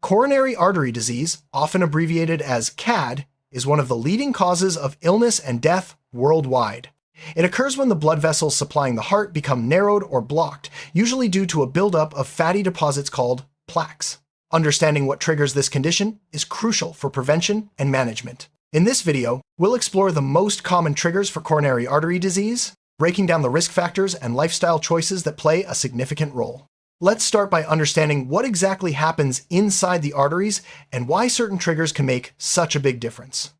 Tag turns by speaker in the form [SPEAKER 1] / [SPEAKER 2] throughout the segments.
[SPEAKER 1] Coronary artery disease, often abbreviated as CAD, is one of the leading causes of illness and death worldwide. It occurs when the blood vessels supplying the heart become narrowed or blocked, usually due to a buildup of fatty deposits called plaques. Understanding what triggers this condition is crucial for prevention and management. In this video, we'll explore the most common triggers for coronary artery disease, breaking down the risk factors and lifestyle choices that play a significant role. Let's start by understanding what exactly happens inside the arteries and why certain triggers can make such a big difference.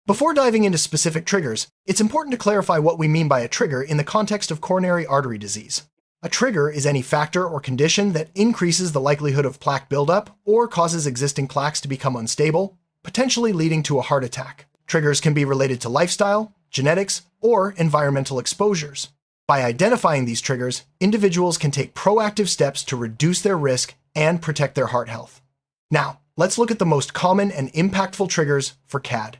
[SPEAKER 1] Before diving into specific triggers, it's important to clarify what we mean by a trigger in the context of coronary artery disease. A trigger is any factor or condition that increases the likelihood of plaque buildup or causes existing plaques to become unstable, potentially leading to a heart attack. Triggers can be related to lifestyle, genetics, or environmental exposures. By identifying these triggers, individuals can take proactive steps to reduce their risk and protect their heart health. Now, let's look at the most common and impactful triggers for CAD.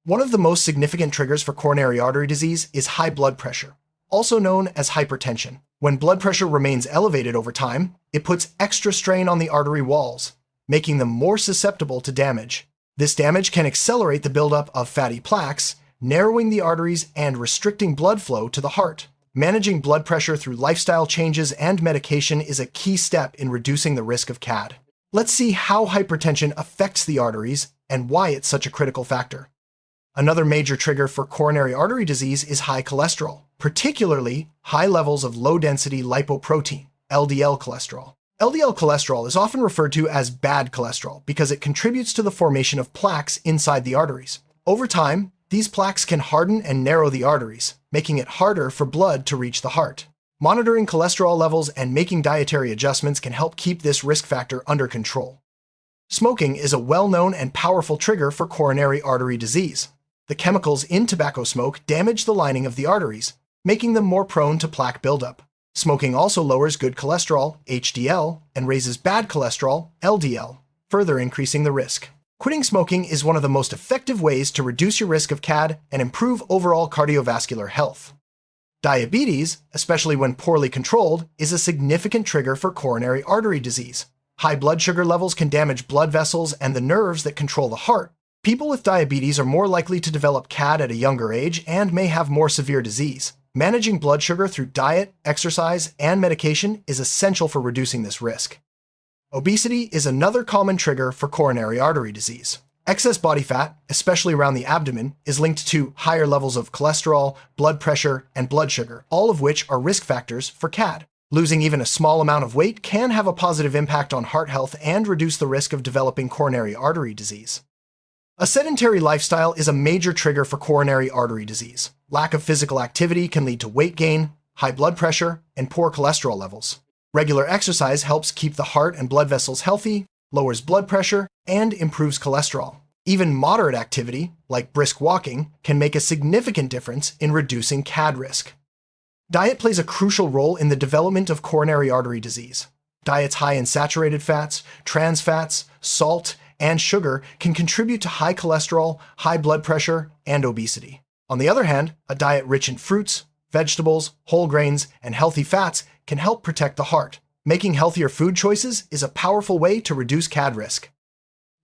[SPEAKER 1] One of the most significant triggers for coronary artery disease is high blood pressure, also known as hypertension. When blood pressure remains elevated over time, it puts extra strain on the artery walls, making them more susceptible to damage. This damage can accelerate the buildup of fatty plaques, narrowing the arteries and restricting blood flow to the heart. Managing blood pressure through lifestyle changes and medication is a key step in reducing the risk of CAD. Let's see how hypertension affects the arteries and why it's such a critical factor. Another major trigger for coronary artery disease is high cholesterol, particularly high levels of low-density lipoprotein, LDL cholesterol. LDL cholesterol is often referred to as bad cholesterol because it contributes to the formation of plaques inside the arteries. Over time, these plaques can harden and narrow the arteries, making it harder for blood to reach the heart. Monitoring cholesterol levels and making dietary adjustments can help keep this risk factor under control. Smoking is a well-known and powerful trigger for coronary artery disease. The chemicals in tobacco smoke damage the lining of the arteries, making them more prone to plaque buildup. Smoking also lowers good cholesterol, HDL, and raises bad cholesterol, LDL, further increasing the risk. Quitting smoking is one of the most effective ways to reduce your risk of CAD and improve overall cardiovascular health. Diabetes, especially when poorly controlled, is a significant trigger for coronary artery disease. High blood sugar levels can damage blood vessels and the nerves that control the heart. People with diabetes are more likely to develop CAD at a younger age and may have more severe disease. Managing blood sugar through diet, exercise, and medication is essential for reducing this risk. Obesity is another common trigger for coronary artery disease. Excess body fat, especially around the abdomen, is linked to higher levels of cholesterol, blood pressure, and blood sugar, all of which are risk factors for CAD. Losing even a small amount of weight can have a positive impact on heart health and reduce the risk of developing coronary artery disease. A sedentary lifestyle is a major trigger for coronary artery disease. Lack of physical activity can lead to weight gain, high blood pressure, and poor cholesterol levels. Regular exercise helps keep the heart and blood vessels healthy, lowers blood pressure, and improves cholesterol. Even moderate activity, like brisk walking, can make a significant difference in reducing CAD risk. Diet plays a crucial role in the development of coronary artery disease. Diets high in saturated fats, trans fats, salt, and sugar can contribute to high cholesterol, high blood pressure, and obesity. On the other hand, a diet rich in fruits, vegetables, whole grains, and healthy fats can help protect the heart. Making healthier food choices is a powerful way to reduce CAD risk.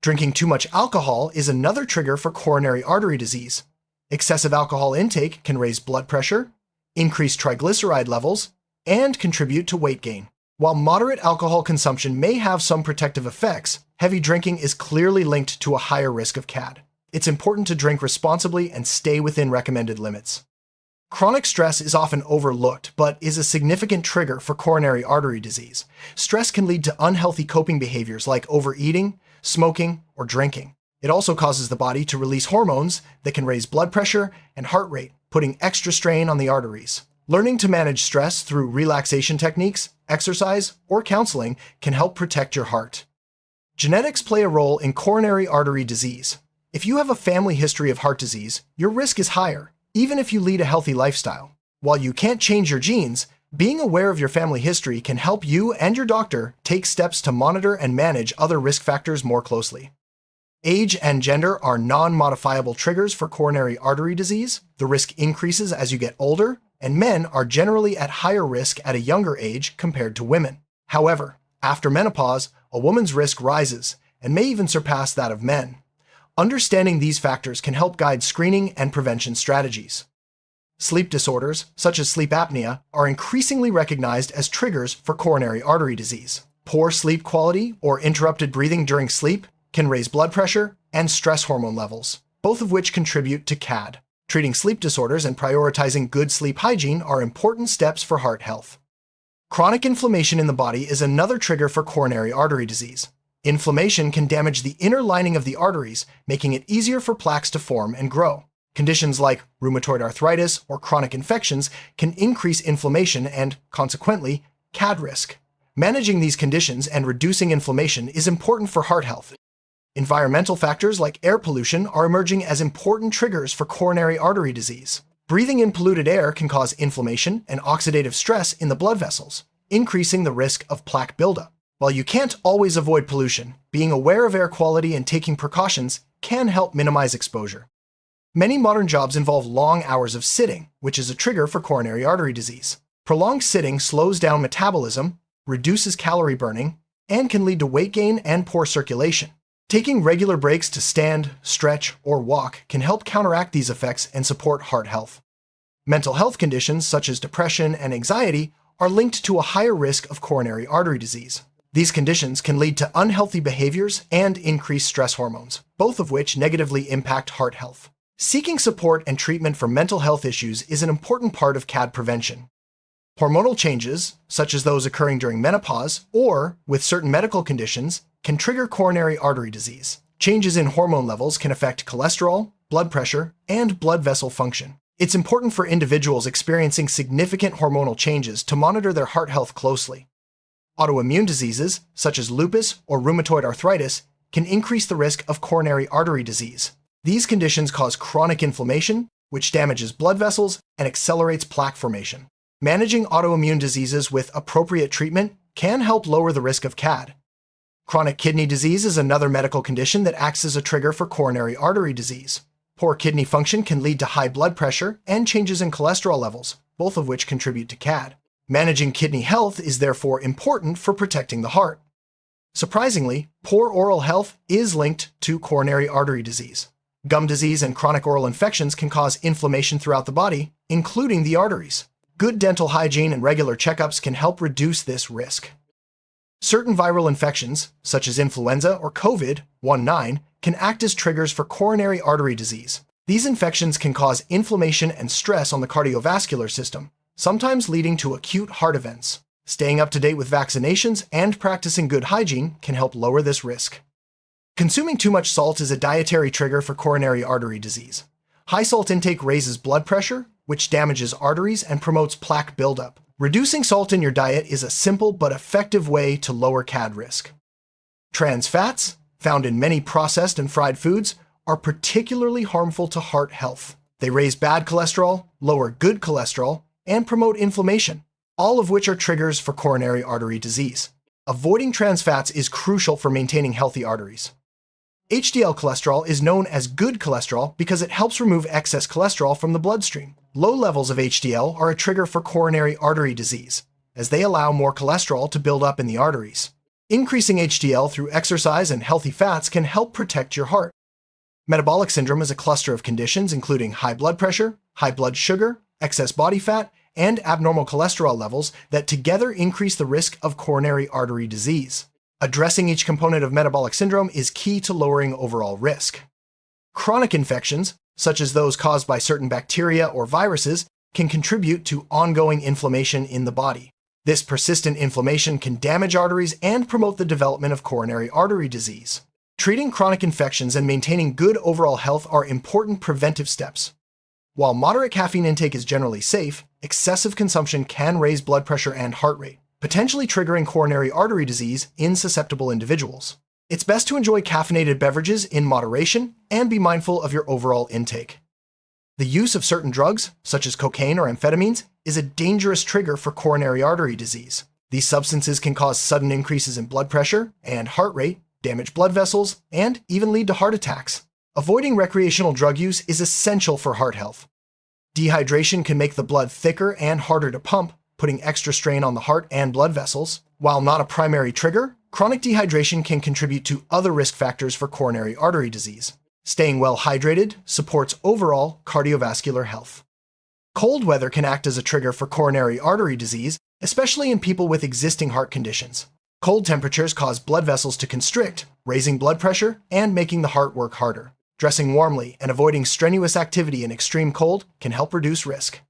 [SPEAKER 1] Drinking too much alcohol is another trigger for coronary artery disease. Excessive alcohol intake can raise blood pressure, increase triglyceride levels, and contribute to weight gain. While moderate alcohol consumption may have some protective effects, heavy drinking is clearly linked to a higher risk of CAD. It's important to drink responsibly and stay within recommended limits. Chronic stress is often overlooked, but is a significant trigger for coronary artery disease. Stress can lead to unhealthy coping behaviors like overeating, smoking, or drinking. It also causes the body to release hormones that can raise blood pressure and heart rate, putting extra strain on the arteries. Learning to manage stress through relaxation techniques, exercise, or counseling can help protect your heart. Genetics play a role in coronary artery disease. If you have a family history of heart disease, your risk is higher, even if you lead a healthy lifestyle. While you can't change your genes, being aware of your family history can help you and your doctor take steps to monitor and manage other risk factors more closely. Age and gender are non-modifiable triggers for coronary artery disease. The risk increases as you get older, and men are generally at higher risk at a younger age compared to women. However, after menopause, a woman's risk rises, and may even surpass that of men. Understanding these factors can help guide screening and prevention strategies. Sleep disorders, such as sleep apnea, are increasingly recognized as triggers for coronary artery disease. Poor sleep quality or interrupted breathing during sleep can raise blood pressure and stress hormone levels, both of which contribute to CAD. Treating sleep disorders and prioritizing good sleep hygiene are important steps for heart health. Chronic inflammation in the body is another trigger for coronary artery disease. Inflammation can damage the inner lining of the arteries, making it easier for plaques to form and grow. Conditions like rheumatoid arthritis or chronic infections can increase inflammation and, consequently, CAD risk. Managing these conditions and reducing inflammation is important for heart health. Environmental factors like air pollution are emerging as important triggers for coronary artery disease. Breathing in polluted air can cause inflammation and oxidative stress in the blood vessels, increasing the risk of plaque buildup. While you can't always avoid pollution, being aware of air quality and taking precautions can help minimize exposure. Many modern jobs involve long hours of sitting, which is a trigger for coronary artery disease. Prolonged sitting slows down metabolism, reduces calorie burning, and can lead to weight gain and poor circulation. Taking regular breaks to stand, stretch, or walk can help counteract these effects and support heart health. Mental health conditions such as depression and anxiety are linked to a higher risk of coronary artery disease. These conditions can lead to unhealthy behaviors and increased stress hormones, both of which negatively impact heart health. Seeking support and treatment for mental health issues is an important part of CAD prevention. Hormonal changes, such as those occurring during menopause or with certain medical conditions, can trigger coronary artery disease. Changes in hormone levels can affect cholesterol, blood pressure, and blood vessel function. It's important for individuals experiencing significant hormonal changes to monitor their heart health closely. Autoimmune diseases, such as lupus or rheumatoid arthritis, can increase the risk of coronary artery disease. These conditions cause chronic inflammation, which damages blood vessels and accelerates plaque formation. Managing autoimmune diseases with appropriate treatment can help lower the risk of CAD. Chronic kidney disease is another medical condition that acts as a trigger for coronary artery disease. Poor kidney function can lead to high blood pressure and changes in cholesterol levels, both of which contribute to CAD. Managing kidney health is therefore important for protecting the heart. Surprisingly, poor oral health is linked to coronary artery disease. Gum disease and chronic oral infections can cause inflammation throughout the body, including the arteries. Good dental hygiene and regular checkups can help reduce this risk. Certain viral infections, such as influenza or COVID-19, can act as triggers for coronary artery disease. These infections can cause inflammation and stress on the cardiovascular system, sometimes leading to acute heart events. Staying up to date with vaccinations and practicing good hygiene can help lower this risk. Consuming too much salt is a dietary trigger for coronary artery disease. High salt intake raises blood pressure, which damages arteries and promotes plaque buildup. Reducing salt in your diet is a simple but effective way to lower CAD risk. Trans fats, found in many processed and fried foods, are particularly harmful to heart health. They raise bad cholesterol, lower good cholesterol, and promote inflammation, all of which are triggers for coronary artery disease. Avoiding trans fats is crucial for maintaining healthy arteries. HDL cholesterol is known as good cholesterol because it helps remove excess cholesterol from the bloodstream. Low levels of HDL are a trigger for coronary artery disease, as they allow more cholesterol to build up in the arteries. Increasing HDL through exercise and healthy fats can help protect your heart. Metabolic syndrome is a cluster of conditions including high blood pressure, high blood sugar, excess body fat, and abnormal cholesterol levels that together increase the risk of coronary artery disease. Addressing each component of metabolic syndrome is key to lowering overall risk. Chronic infections, such as those caused by certain bacteria or viruses, can contribute to ongoing inflammation in the body. This persistent inflammation can damage arteries and promote the development of coronary artery disease. Treating chronic infections and maintaining good overall health are important preventive steps. While moderate caffeine intake is generally safe, excessive consumption can raise blood pressure and heart rate, potentially triggering coronary artery disease in susceptible individuals. It's best to enjoy caffeinated beverages in moderation and be mindful of your overall intake. The use of certain drugs, such as cocaine or amphetamines, is a dangerous trigger for coronary artery disease. These substances can cause sudden increases in blood pressure and heart rate, damage blood vessels, and even lead to heart attacks. Avoiding recreational drug use is essential for heart health. Dehydration can make the blood thicker and harder to pump, putting extra strain on the heart and blood vessels. While not a primary trigger, Chronic dehydration can contribute to other risk factors for coronary artery disease. Staying well hydrated supports overall cardiovascular health. Cold weather can act as a trigger for coronary artery disease, especially in people with existing heart conditions. Cold temperatures cause blood vessels to constrict, raising blood pressure and making the heart work harder. Dressing warmly and avoiding strenuous activity in extreme cold can help reduce risk.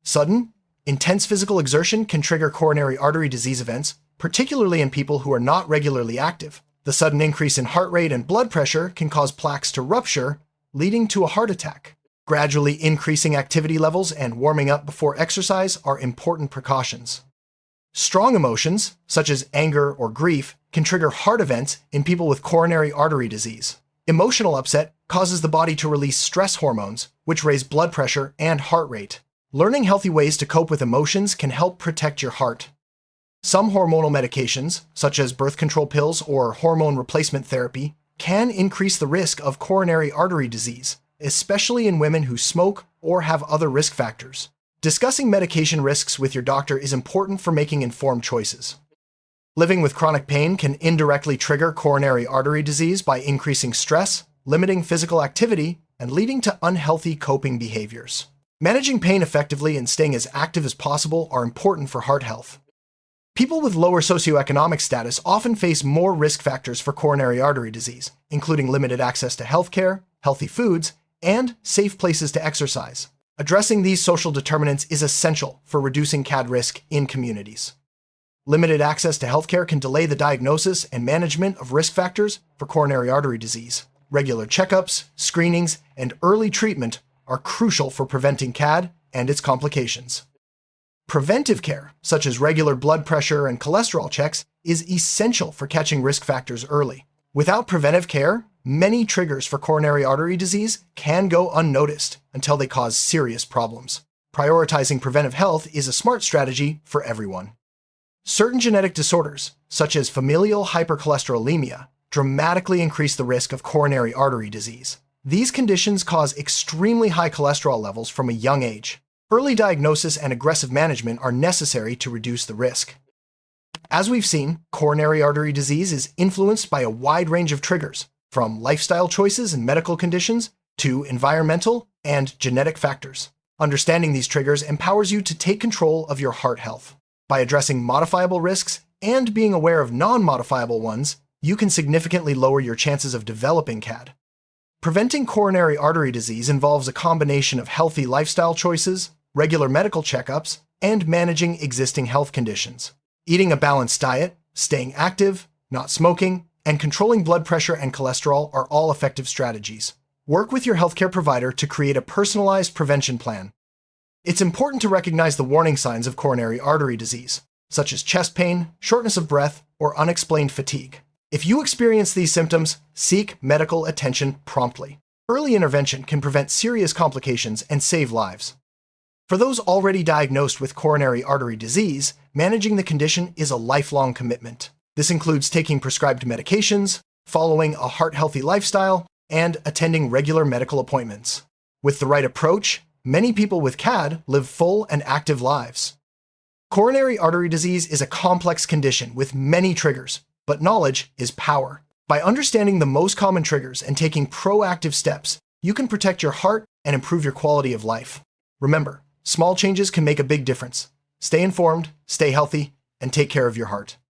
[SPEAKER 1] Sudden, intense physical exertion can trigger coronary artery disease events, particularly in people who are not regularly active. The sudden increase in heart rate and blood pressure can cause plaques to rupture, leading to a heart attack. Gradually increasing activity levels and warming up before exercise are important precautions. Strong emotions, such as anger or grief, can trigger heart events in people with coronary artery disease. Emotional upset causes the body to release stress hormones, which raise blood pressure and heart rate. Learning healthy ways to cope with emotions can help protect your heart. Some hormonal medications, such as birth control pills or hormone replacement therapy, can increase the risk of coronary artery disease, especially in women who smoke or have other risk factors. Discussing medication risks with your doctor is important for making informed choices. Living with chronic pain can indirectly trigger coronary artery disease by increasing stress, limiting physical activity, and leading to unhealthy coping behaviors. Managing pain effectively and staying as active as possible are important for heart health. People with lower socioeconomic status often face more risk factors for coronary artery disease, including limited access to healthcare, healthy foods, and safe places to exercise. Addressing these social determinants is essential for reducing CAD risk in communities. Limited access to healthcare can delay the diagnosis and management of risk factors for coronary artery disease. Regular checkups, screenings, and early treatment are crucial for preventing CAD and its complications. Preventive care, such as regular blood pressure and cholesterol checks, is essential for catching risk factors early. Without preventive care, many triggers for coronary artery disease can go unnoticed until they cause serious problems. Prioritizing preventive health is a smart strategy for everyone. Certain genetic disorders, such as familial hypercholesterolemia, dramatically increase the risk of coronary artery disease. These conditions cause extremely high cholesterol levels from a young age. Early diagnosis and aggressive management are necessary to reduce the risk. As we've seen, coronary artery disease is influenced by a wide range of triggers, from lifestyle choices and medical conditions to environmental and genetic factors. Understanding these triggers empowers you to take control of your heart health. By addressing modifiable risks and being aware of non-modifiable ones, you can significantly lower your chances of developing CAD. Preventing coronary artery disease involves a combination of healthy lifestyle choices, regular medical checkups, and managing existing health conditions. Eating a balanced diet, staying active, not smoking, and controlling blood pressure and cholesterol are all effective strategies. Work with your healthcare provider to create a personalized prevention plan. It's important to recognize the warning signs of coronary artery disease, such as chest pain, shortness of breath, or unexplained fatigue. If you experience these symptoms, seek medical attention promptly. Early intervention can prevent serious complications and save lives. For those already diagnosed with coronary artery disease, managing the condition is a lifelong commitment. This includes taking prescribed medications, following a heart-healthy lifestyle, and attending regular medical appointments. With the right approach, many people with CAD live full and active lives. Coronary artery disease is a complex condition with many triggers, but knowledge is power. By understanding the most common triggers and taking proactive steps, you can protect your heart and improve your quality of life. Remember, small changes can make a big difference. Stay informed, stay healthy, and take care of your heart.